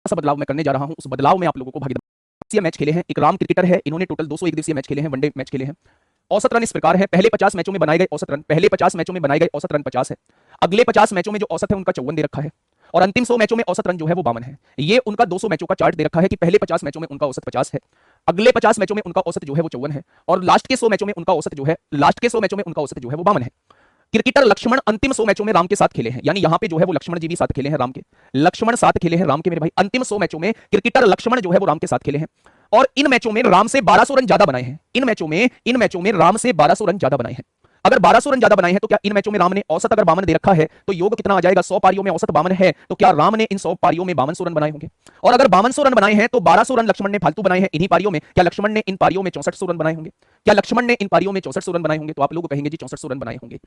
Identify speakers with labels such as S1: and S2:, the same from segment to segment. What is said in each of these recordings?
S1: सा बदलाव मैं करने जा रहा हूं, उस बदलाव में आप लोगों को भागीदारी मैच खेले हैं। एक राम क्रिकेटर है, इन्होंने टोटल 201 दिवसीय मैच खेले हैं, वनडे मैच खेले हैं। औसत रन इस प्रकार है, पहले 50 मैचों में बनाए गए औसत रन, पहले 50 मैचों में बनाए गए औसत रन 50 है। अगले 50 मैचों में जो औसत है उनका 54 दे रखा है, और अंतिम 100 मैचों में औसत रन जो है वो 52 है। ये उनका 200 मैचों का चार्ट दे रखा है कि पहले 50 मैचों में उनका औसत 50 है, अगले 50 मैचों में उनका औसत जो है वो 54 है, और लास्ट के 100 मैचों में उनका औसत जो है, लास्ट के 100 मैचों में उनका औसत जो है वो 52 है। क्रिकेटर लक्ष्मण अंतिम 100 मैचों में राम के साथ खेले हैं, यानी यहां पे जो है वो लक्ष्मण जी भी साथ खेले हैं राम के, लक्ष्मण साथ खेले हैं राम के मेरे भाई। अंतिम 100 मैचों में क्रिकेटर लक्ष्मण जो है वो राम के साथ खेले हैं, और इन मैचों में राम से 1200 रन ज्यादा बनाए हैं। इन मैचों में राम से 1200 रन ज्यादा बनाए हैं। अगर 1200 रन ज्यादा बनाए हैं तो क्या इन मैचों में राम ने औसत अगर 52 दे रखा है तो योग कितना आ जाएगा? 100 पारियों में औसत 52 है, तो क्या राम ने इन 100 पारियों में 5200 रन बनाए होंगे? और अगर 5200 रन बनाए हैं तो 1200 रन लक्ष्मण ने फालतू बनाए हैं इन्हीं पारियों में, क्या लक्ष्मण ने इन पारियों में 6400 रन बनाए होंगे? क्या लक्ष्मण ने इन पारियों में 6400 रन बनाए होंगे? तो आप लोग कहेंगे जी 6400 रन बनाए होंगे,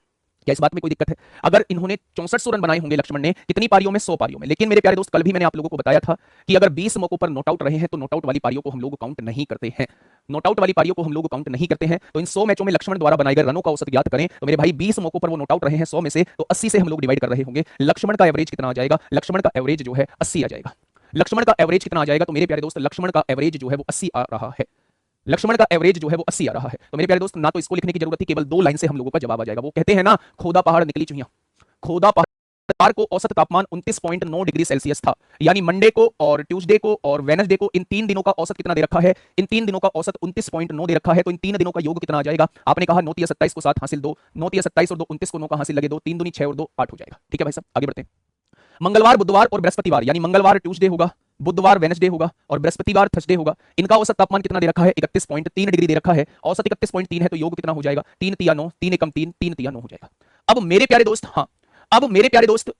S1: क्या इस बात में कोई दिक्कत है? अगर इन्होंने 6400 रन बनाए होंगे लक्ष्मण ने, कितनी पारियों में? 100 पारियों में। लेकिन मेरे प्यारे दोस्त, कल भी मैंने आप लोगों को बताया था कि अगर 20 मौकों पर नॉट आउट रहे हैं तो नॉट आउट वाली पारियों को हम लोग काउंट नहीं करते हैं, नॉट आउट वाली पारियों को हम लोग काउंट नहीं करते हैं। तो इन 100 मैचों में लक्ष्मण द्वारा बनाए गए रनों का औसत ज्ञात करें तो मेरे भाई 20 मौकों पर वो नॉट आउट रहे हैं 100 में से, तो 80 से हम लोग डिवाइड कर रहे होंगे। लक्ष्मण का एवरेज कितना आ जाएगा? लक्ष्मण का एवरेज जो है 80 आ जाएगा। लक्ष्मण का एवरेज कितना आ जाएगा? तो मेरे प्यारे दोस्त लक्ष्मण का एवरेज जो है वो 80 आ रहा है। लक्ष्मण का एवरेज जो है वो 80 आ रहा है। तो मेरे प्यारे दोस्त, ना तो इसको लिखने की जरूरत थी, केवल 2 लाइन से हम लोगों का जवाब आ जाएगा। वो कहते हैं ना, खोदा पहाड़ निकली चुहिया। खोदा पहाड़ को औसत तापमान 29.9 डिग्री सेल्सियस था, यानी मंडे को और ट्यूसडे को और वेडनेसडे को, इन 3 दिनों का औसत कितना दे रखा है? इन 3 दिनों का औसत 29.9 दे रखा है। तो इन 3 दिनों का योग कितना आ जाएगा? आपने कहा 9 × 27 को 7 हासिल 2, 9 × 27 और 2 29 को 9 का हासिल लगे 2, 3 दूनी 6 और 2 8 हो जाएगा। ठीक है भाई साहब, आगे बढ़ते हैं। मंगलवार, बुधवार और बृहस्पतिवार, यानी मंगलवार ट्यूसडे होगा, बुधवार वेडनेसडे होगा और बृहस्पतिवार थर्सडे होगा। इनका औसत तापमान कितना दे रखा है? 31.3 डिग्री दे रखा है। औसत 31.3 है तो योग कितना हो जाएगा? 3 × 9, 3 × 3, 3 × 9 हो जाएगा। अब मेरे प्यारे दोस्त, हाँ, अब मेरे प्यारे दोस्त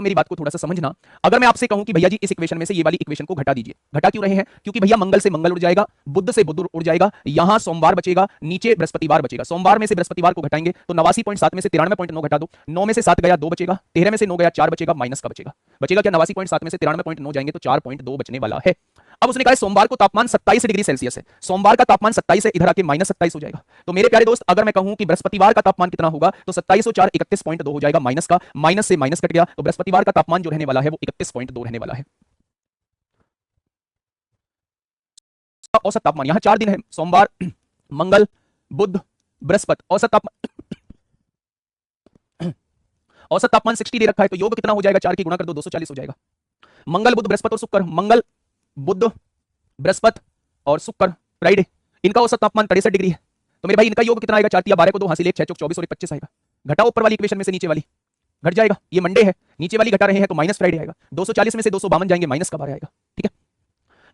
S1: मेरी बात को थोड़ा सा समझना। अगर मैं आपसे कहूं कि भैया जी इस इक्वेशन में से ये वाली इक्वेशन को घटा दीजिए, घटा क्यों रहे हैं? क्योंकि भैया मंगल से मंगल उड़ जाएगा, बुध से बुध उड़ जाएगा, यहां सोमवार बचेगा, नीचे बृहस्पतिवार बचेगा। सोमवार में से बृहस्पतिवार को घटाएंगे तो 89.7 में से 93.9 घटा दो, 9 में से 7 गया 2 बचेगा, 13 में से 9 गया 4 बचेगा, माइनस का बचेगा। बचेगा क्या? 89.7 में से 93.9 जाएंगे तो 4.2 बचने वाला है। अब उसने कहा सोमवार को तापमान 27 डिग्री सेल्सियस है, सोमवार का तापमान 27 है, इधर आके -27 हो जाएगा। तो मेरे प्यारे दोस्त, अगर मैं कहूं कि बृहस्पतिवार का तापमान कितना होगा तो 27 और 4 31.2 हो जाएगा, माइनस का, माइनस से माइनस कट गया, तो बृहस्पतिवार का तापमान जो रहने वाला है वो 31.2 रहने वाला है। औसत तापमान यहां 4 दिन है, सोमवार, मंगल, बुध, बृहस्पति। औसत तापमान 60 दे रखा है, तो योग कितना हो जाएगा? 4 की गुणा कर दो, 240 हो जाएगा। मंगल, बुध, बृहस्पति और शुक्र, मंगल, बुध, बृहस्पति और शुक्र, फ्राइडे, इनका औसत तापमान 63 डिग्री है। तो मेरे भाई इनका योग कितना आएगा? 4 × 12 को 2 हासिल 1 6 चौक 24 और 25 आएगा। घटाओ ऊपर वाली इक्वेशन में से नीचे वाली, घट जाएगा। ये मंडे है, नीचे वाली घटा रहे हैं तो माइनस फ्राइडे आएगा। 240 में से 252 जाएंगे, माइनस का 12 आएगा। ठीक है।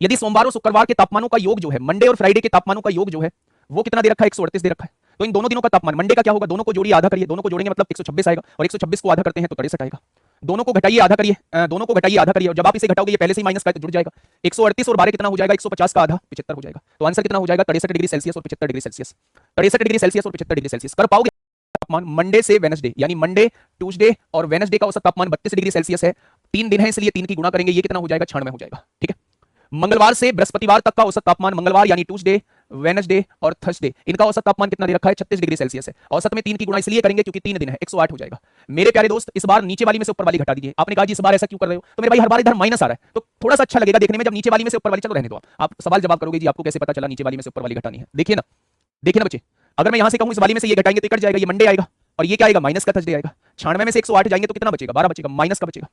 S1: यदि सोमवार और शुक्रवार के तापमानों का योग जो है, मंडे और फ्राइडे के तापमानों का योग जो है वो कितना दे रखा है? 138 दे रखा है। तो इन दोनों दिनों का तापमान, मंडे का क्या होगा? दोनों को जोड़िए, आधा करिए, दोनों को जोड़ेंगे मतलब 126 आएगा, और 126 को आधा करते हैं तो 63 आएगा। दोनों को घटाइए, आधा करिए, दोनों को घटाइए, आधा करिए, और जब आप इसे घटाओगे ये पहले से ही माइनस का है तो जुड़ जाएगा। 138 और 12 कितना हो जाएगा? 150 का आधा 75 हो जाएगा। तो आंसर कितना हो जाएगा? 63 डिग्री सेल्सियस और 75 डिग्री सेल्सियस। 63 डिग्री सेल्सियस और 75 डिग्री सेल्सियस कर पाओगे तापमान मंडे से वेडनेसडे, यानी मंडे, ट्यूसडे और वेडनेसडे का औसत तापमान 32 डिग्री सेल्सियस है। 3 दिन है इसलिए 3 की गुणा करेंगे, ये कितना हो जाएगा? 96 हो जाएगा। ठीक है। मंगलवार से बृहस्पतिवार तक का औसत तापमान, मंगलवार यानी ट्यूसडे, वेडनेसडे और थर्सडे, इनका औसत तापमान कितना दे रखा है? 36 डिग्री सेल्सियस है। औसत में 3 की गुणा इसलिए करेंगे क्योंकि 3 दिन है, 108 हो जाएगा। मेरे प्यारे दोस्त, इस बार नीचे वाली में से ऊपर वाली घटा दीजिए। आपने कहा जी इस बार ऐसा क्यों कर रहे हो? तो मेरे भाई हर बार इधर माइनस आ रहा है तो थोड़ा सा अच्छा लगेगा देखने में, जब नीचे वाली में से ऊपर वाली, चलो रहने दो, आप सवाल जवाब करोगे जी आपको कैसे पता चला नीचे वाली में से ऊपर वाली घटानी है। देखिए ना, देखिए ना बच्चे, अगर मैं यहां से कहूं इस वाली में से ये घटाएंगे तो कट जाएगा, ये मंडे आएगा, और ये क्या आएगा? माइनस का थर्सडे आएगा। 96 में से 108 जाएंगे तो कितना बचेगा? 12 बचेगा, माइनस का बचेगा।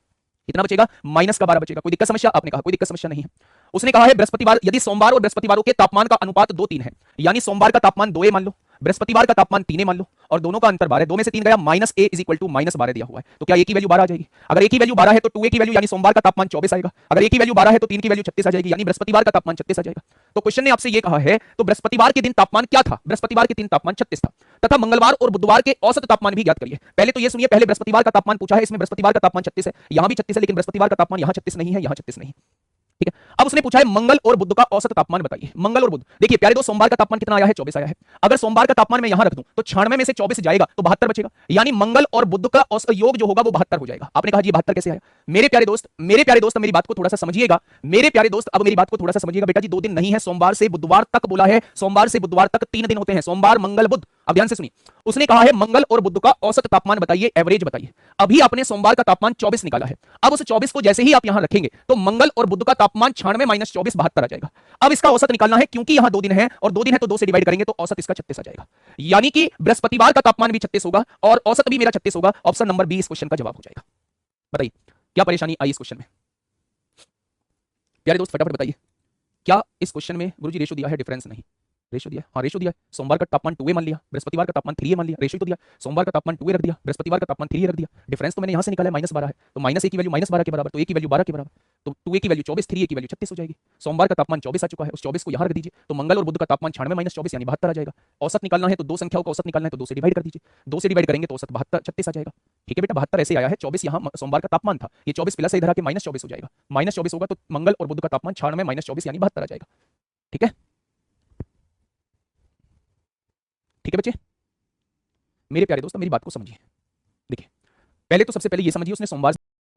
S1: कितना बचेगा? माइनस का 12 बचेगा। कोई दिक्कत समस्या? आपने कहा कोई दिक्कत समस्या नहीं है। उसने कहा है बृहस्पतिवार, यदि सोमवार और बृहस्पतिवारों के तापमान का अनुपात 2:3 है, यानी सोमवार का तापमान 2a मान लो, बृहस्पतिवार का तापमान 3a मान लो, और दोनों का अंतर 12, 2 में से 3 गया, -a = -12 दिया हुआ है, तो क्या a की वैल्यू 12 आ जाएगी? अगर a की वैल्यू 12 है तो 2a की वैल्यू यानी सोमवार का तापमान 24 आएगा। अगर a की वैल्यू 12 है तो 3 की वैल्यू 36 आ जाएगी, यानी बृहस्पतिवार का तापमान 36 आ जाएगा। तो क्वेश्चन ने आपसे ये कहा है, तो बृहस्पतिवार के दिन तापमान क्या था? बृहस्पतिवार के दिन तापमान 36 था, तथा मंगलवार और बुधवार के औसत तापमान भी ज्ञात करिए। पहले तो ये सुनिए, पहले बृहस्पतिवार का तापमान पूछा है, इसमें बृहस्पतिवार का तापमान 36 है, यहां भी 36 है, लेकिन बृहस्पतिवार का तापमान यहां 36 नहीं है, यहां 36 नहीं। ठीक है। अब उसने पूछा है मंगल और बुध का औसत तापमान बताइए। मंगल और बुध, देखिए प्यारे दोस्त, सोमवार का तापमान कितना आया है? 24 आया है। अगर सोमवार का तापमान मैं यहां रख दूं तो 96 में से 24 जाएगा तो 72 बचेगा, यानी मंगल और बुध का औसत योग जो होगा वो 72 हो जाएगा। आपने कहा जी 72 कैसे आया? मेरे प्यारे दोस्त, मेरी बात को थोड़ा सा समझिएगा, मेरे प्यारे दोस्त, अब मेरी बात को थोड़ा सा समझिएगा। बेटा जी 2 दिन नहीं है, सोमवार से बुधवार तक बोला है, सोमवार से बुधवार तक 3 दिन होते हैं, सोमवार मंगल बुध। अब ध्यान से सुनिए, उसने कहा है मंगल और बुध का औसत तापमान बताइए, एवरेज बताइए। अभी आपने सोमवार का तापमान 24 निकाला है, अब उस 24 को जैसे ही आप यहां रखेंगे तो मंगल और बुध का तापमान 96 माइनस 24 72 आ जाएगा। अब इसका औसत निकालना है, क्योंकि यहां 2 दिन है और 2 दिन है तो 2 से डिवाइड करेंगे तो औसत इसका 36 आ जाएगा, यानी कि बृहस्पतिवार का तापमान भी 36 होगा और औसत भी मेरा 36 होगा। ऑप्शन नंबर बी इस क्वेश्चन का जवाब हो जाएगा। बताइए क्या परेशानी आई इस क्वेश्चन में? प्यारे दोस्त फटाफट बताइए, क्या इस क्वेश्चन में गुरुजी रेशो दिया है? डिफरेंस नहीं, रेशो दिया है, हाँ रेशो दिया है। सोमवार का तापमान 2a मान लिया, बृहस्पतिवार का तापमान 3a मान लिया, रेशो तो दिया। सोमवार का तापमान 2a रख दिया, बृहस्पतिवार का तापमान 3a रख दिया। डिफरेंस तो मैंने यहां से निकाला है -12 है, तो -a की वैल्यू -12 के बराबर, तो a की वैल्यू 12 के बराबर, तो 2a की वैल्यू 24, 3a की वैल्यू 36 हो जाएगी। सोमवार का तापमान 24 आ चुका है, उस 24 को यहां रख दीजिए, तो मंगल और बुध का तापमान 96 माइनस 24 यानी 72 आ जाएगा। औसत निकालना है तो दो संख्याओं का औसत निकालना है तो 2 से डिवाइड कर दीजिए, 2 से डिवाइड करेंगे तो औसत 72 36 आ जाएगा। ठीक है बेटा, 72 ऐसे आया है, 24 यहां सोमवार का तापमान था, ये 24 प्लस इधर आके -24 हो जाएगा, -24 होगा तो मंगल और बुध का तापमान 96 माइनस 24 यानी 72 आ जाएगा। ठीक है, ठीक है बच्चे, मेरे प्यारे दोस्तों मेरी बात को समझिए। देखिए पहले तो सबसे पहले ये समझिए, उसने सोमवार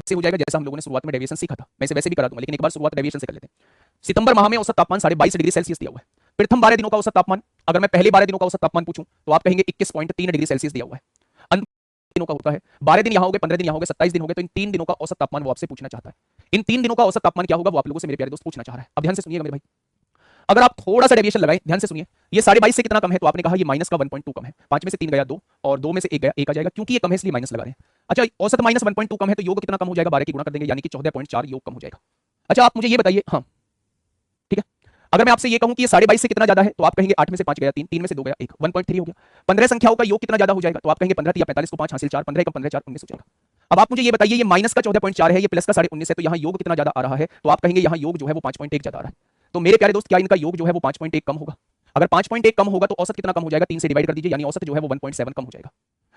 S1: से हो जाएगा जैसा हम लोगों ने शुरुआत में डेविएशन सीखा था, मैं इसे वैसे भी करा दूंगा, लेकिन एक बार शुरुआत डेविएशन से कर लेते हैं। सितंबर माह में औसत तापमान 22.5 डिग्री सेल्सियस दिया हुआ है। प्रथम 12 दिनों का औसत तापमान, अगर मैं पहले 12 दिनों का औसत तापमान पूछूं तो आप कहेंगे 21.3 डिग्री सेल्सियस दिया हुआ है। अंत दिनों का होता है, 12 दिन यहां हो गए, 15 दिन यहां हो गए, 27 दिन हो गए, तो इन 3 दिनों का औसत तापमान वो आपसे पूछना चाहता है। इन 3 दिनों का औसत तापमान क्या होगा वो आप लोगों से मेरे प्यारे दोस्त पूछना चाह रहा है। अब ध्यान से सुनिएगा मेरे भाई, अगर आप थोड़ा सा डेविएशन लगाएं, ध्यान से सुनिए, ये 22.5 से कितना कम है? तो आपने कहा ये माइनस का 1.2 कम है, 5 में से 3 गया 2 और 2 में से 1 गया 1 आ जाएगा, क्योंकि ये कम है इसलिए माइनस लगा रहे हैं। अच्छा, औसत माइनस 1.2 कम है तो योग कितना कम हो जाएगा? 12 की गुणा कर देंगे, यानी कि 14.4 योग कम हो जाएगा। अच्छा आप मुझे ये बताइए, हाँ ठीक है, अगर मैं आपसे ये कहूं कि ये 22.5 से कितना ज्यादा है तो आप कहेंगे 8 में से 5 गया 3, 3 में से 2 गया 1, 1.3 हो गया। 15 संख्याओं का योग कितना ज्यादा हो जाएगा? तो आप कहेंगे 15 या 45 को 5 हासिल 4, 15 का 15 4 19 हो जाएगा। अब आप मुझे ये बताइए, ये माइनस का 14.4 है, ये प्लस का 19.5 है, तो यहाँ योग कितना ज्यादा आ रहा है? तो आप कहेंगे यहाँ योग जो है वो 5.1 ज्यादा आ रहा है। तो मेरे प्यारे दोस्त क्या इनका योग जो है वो 5.1 कम होगा? अगर 5.1 कम होगा तो औसत कितना कम हो जाएगा? 3 से डिवाइड कर दीजिए, यानी औसत जो है वो 1.7 कम हो जाएगा।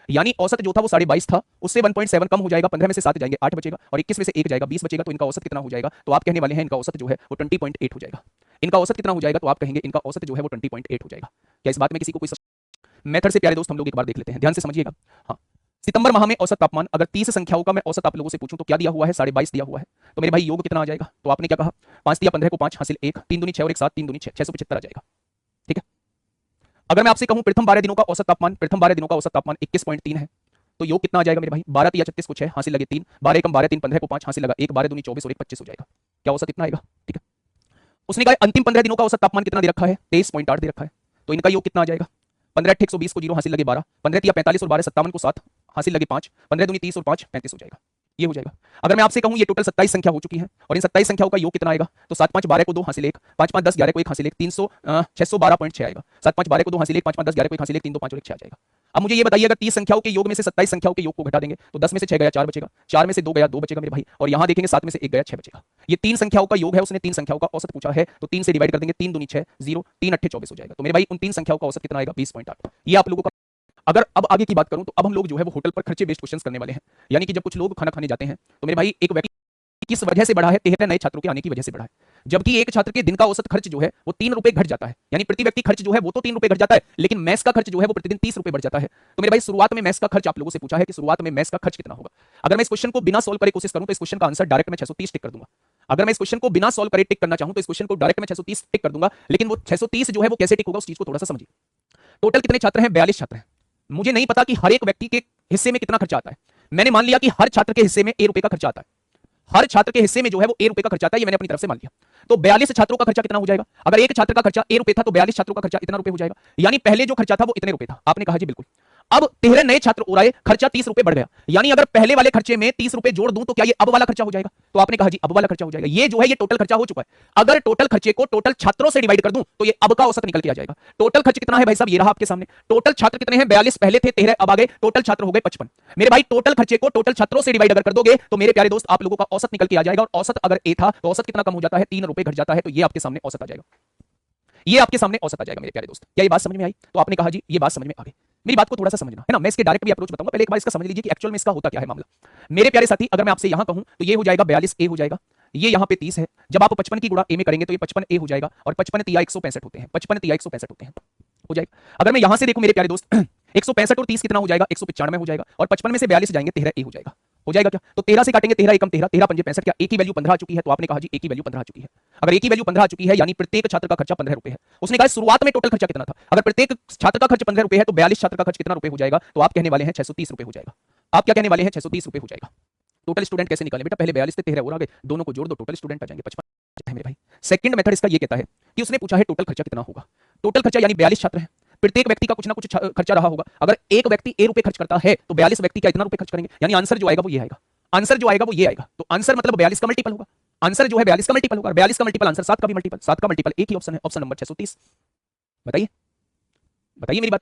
S1: यानी औसत जो था वो 22.5 था, उससे 1.7 कम हो जाएगा। 15 में से 7 जाएंगे 8 बचेगा और 21 में से 1 जाएगा 20 बचेगा, तो इनका औसत कितना हो जाएगा? तो आप कहने वाले हैं इनका औसत जो है वो 20.8 हो जाएगा। इनका औसत कितना हो जाएगा? तो आप कहेंगे इनका औसत जो है वो 20.8 हो जाएगा। क्या इस बात में किसी को कोई मेथड से प्यारे दोस्त हम लोग एक बार देख लेते हैं, ध्यान से समझिएगा। हाँ, सितंबर माह में औसत तापमान, अगर 30 संख्याओं का मैं औसत आप लोगों से पूछूं तो क्या दिया हुआ है? 22.5 दिया हुआ है, तो मेरे भाई योग कितना आ जाएगा? तो आपने क्या कहा? 5 दिया 15 को 5 हासिल 1, 3 दूनी 6 और 1 7, 3 दूनी 6, 675 आ जाएगा। ठीक है, अगर मैं आपसे कहूं प्रथम 12 दिनों का औसत तापमान, प्रथम 12 दिनों का औसत तापमान 21.3 है, तो योग कितना आ जाएगा मेरे भाई? 12 या 36 को 6 हासिल लगे 3, 12 एकम 12, 3 15 को 5 हासिल लगा 1, 12 दूनी 24 और 1 25 हो जाएगा। क्या औसत इतना आएगा? ठीक है, उसने कहा अंतिम 15 दिनों का औसत तापमान कितना दे रखा है? 23.8 दे रखा है, तो इनका योग कितना आ जाएगा? 15 8 120 को 0 हासिल लगे 12, 15 45 और 12 57 को 7 हासिल लगे 5, 15 दूनी 30 और 5 35 हो जाएगा। ये हो जाएगा। अगर मैं आपसे कहूं ये टोटल 27 संख्या हो चुकी है और इन 27 संख्याओं का योग कितना आएगा? तो 7 5 12 को 2 हासिल 1, 5 5 10 11 को 1 हासिल 1, 300 612.6 आएगा। 7 5 12 को 2 हासिल 1, 5 5 10 11 को 1 हासिल 1, 3 2 5 और 1 6 आ जाएगा। अब मुझे ये बताइए, अगर 30 संख्याओं के योग में से 27 संख्याओं के योग को घटा देंगे तो 10 में से 6 गया 4 बचेगा, 4 में से 2 गया 2 बचेगा मेरे भाई, और यहां देखेंगे 7 में से 1 गया 6 बचेगा। ये 3 संख्याओं का योग है, उसने 3 संख्याओं का औसत पूछा है, तो 3 से डिवाइड कर देंगे, 3 दूनी 6 0, 3 8 24 हो जाएगा। तो मेरे भाई उन 3 संख्याओं का औसत कितना आएगा? 20.8। ये आप लोगों का। अगर अब आगे की बात करूं तो अब हम लोग जो है वो होटल पर खर्चे बेस्ड क्वेश्चंस करने वाले हैं, यानी कि जब कुछ लोग खाना खाने जाते हैं तो मेरे भाई एक व्यक्ति किस वजह से बढ़ा है? 13 नए छात्रों के आने की वजह से बढ़ा है, जबकि एक छात्र के दिन का औसत खर्च जो है वो 3 रुपए घट जाता है, यानी प्रति व्यक्ति खर्च जो है वो तो 3 रुपए घट जाता है, लेकिन मेस का खर्च जो है वो प्रतिदिन 30 रुपए बढ़ जाता है। तो मेरे भाई शुरुआत में मेस का खर्च आप लोगों से पूछा है कि शुरुआत में मेस का खर्च कितना होगा। अगर मैं इस क्वेश्चन को बिना सॉल्व करे कोशिश करूं तो इस क्वेश्चन का आंसर डायरेक्ट मैं 630 टिक कर दूंगा। अगर मैं इस क्वेश्चन को बिना सॉल्व करे टिक करना चाहूं तो इस क्वेश्चन को डायरेक्ट मैं 630 टिक कर दूंगा, लेकिन वो 630 जो है वो कैसे टिक होगा उस चीज को थोड़ा सा समझिए। टोटल कितने छात्र हैं? 42 छात्र हैं। मुझे नहीं पता कि हर एक व्यक्ति के हिस्से में कितना खर्चा आता है, मैंने मान लिया कि हर छात्र के हिस्से में ए रुपए का खर्चा आता है, हर छात्र के हिस्से में जो है वो ए रुपए का खर्चा आता है, ये मैंने अपनी तरफ से मान लिया। तो 42 छात्रों का खर्चा कितना हो जाएगा? अगर एक छात्र का खर्चा ए रुपए था तो 42 छात्रों का खर्चा इतना रुपए हो जाएगा, यानी पहले जो खर्चा था वो इतने रुपए था। आपने कहा जी बिल्कुल। अब 13 नए छात्र और आए, खर्चा 30 रुपए बढ़ गया, यानी अगर पहले वाले खर्चे में 30 रुपए जोड़ दूं तो क्या ये अब वाला खर्चा हो जाएगा? तो आपने कहा जी अब वाला खर्चा हो जाएगा। ये जो है ये टोटल खर्चा हो चुका है। अगर टोटल खर्चे को टोटल छात्रों से डिवाइड कर दूं तो ये अब का औसत निकल के आ जाएगा। टोटल खर्च कितना है भाई साहब? ये रहा आपके सामने। टोटल छात्र कितने हैं? 42 पहले थे, 13 अब आ गए, टोटल छात्र हो गए 55। मेरे भाई टोटल खर्चे को टोटल छात्रों से डिवाइड अगर कर दोगे तो मेरे प्यारे दोस्त आप लोगों का औसत निकल के आ जाएगा, और औसत अगर ए था तो औसत कितना कम हो जाता है? 3 रुपए घट जाता है, तो ये आपके सामने औसत आ जाएगा। ये आपके सामने औसत आ जाएगा मेरे प्यारे दोस्त। क्या ये बात समझ में आई? तो आपने कहा जी ये बात समझ में आ गई। मेरी बात को थोड़ा सा समझना है ना, मैं इसके डायरेक्ट भी अप्रोच बताऊंगा, पहले एक बार इसका समझ लीजिए कि एक्चुअल में इसका होता क्या है मामला। मेरे प्यारे साथी, अगर मैं आपसे यहां कहूं तो ये हो जाएगा 42 ए हो जाएगा, ये यहां पे 30 है। जब आप 55 की गुणा ए में करेंगे तो ये 55 ए हो जाएगा और 55 तिया 165 होते हैं, 55 तिया 165 होते हैं, हो जाएगा। अगर मैं यहां से देखूं मेरे प्यारे दोस्त 165 और 30 कितना हो जाएगा, 195 हो जाएगा और 55 में से 42 जाएंगे 13 ए हो जाएगा, हो जाएगा क्या? तो 13 से काटेंगे 13 एकम 13, 13 पंजे 65, क्या ए की वैल्यू 15 आ चुकी है? तो आपने कहा जी ए की वैल्यू 15 आ चुकी है। अगर ए की वैल्यू 15 आ चुकी है यानी प्रत्येक छात्र का खर्चा 15 रुपए है। उसने कहा शुरुआत में टोटल खर्चा कितना था, अगर प्रत्येक छात्र का खर्च 15 रुपए है तो 42 छात्र का खर्च कितना रुपए हो जाएगा? तो आप कहने वाले हैं 630 रुपए हो जाएगा। आप क्या कहने वाले हैं? 630 रुपए हो जाएगा। टोटल स्टूडेंट कैसे निकालें बेटा? पहले 42 से 13 और आ गए, दोनों को जोड़ दो, टोटल स्टूडेंट आ जाएंगे 55 है मेरे भाई। सेकंड मेथड इसका ये कहता है कि उसने पूछा है टोटल खर्चा कितना होगा। टोटल खर्चा यानी 42 छात्र हैं, प्रत्येक व्यक्ति का कुछ ना कुछ खर्चा रहा होगा। अगर एक व्यक्ति ए रुपए खर्च करता है तो 42 व्यक्ति क्या इतना रुपए खर्च करेंगे, यानी आंसर जो आएगा वो ये आएगा। आंसर जो आएगा वो ये आएगा। तो आंसर मतलब 42 का मल्टीपल होगा। आंसर जो है 42 का मल्टीपल होगा। 42 का मल्टीपल आंसर 7 का भी मल्टीपल, 7 का मल्टीपल एक ही ऑप्शन है, ऑप्शन नंबर 630। बताइए बताइए मेरी बात।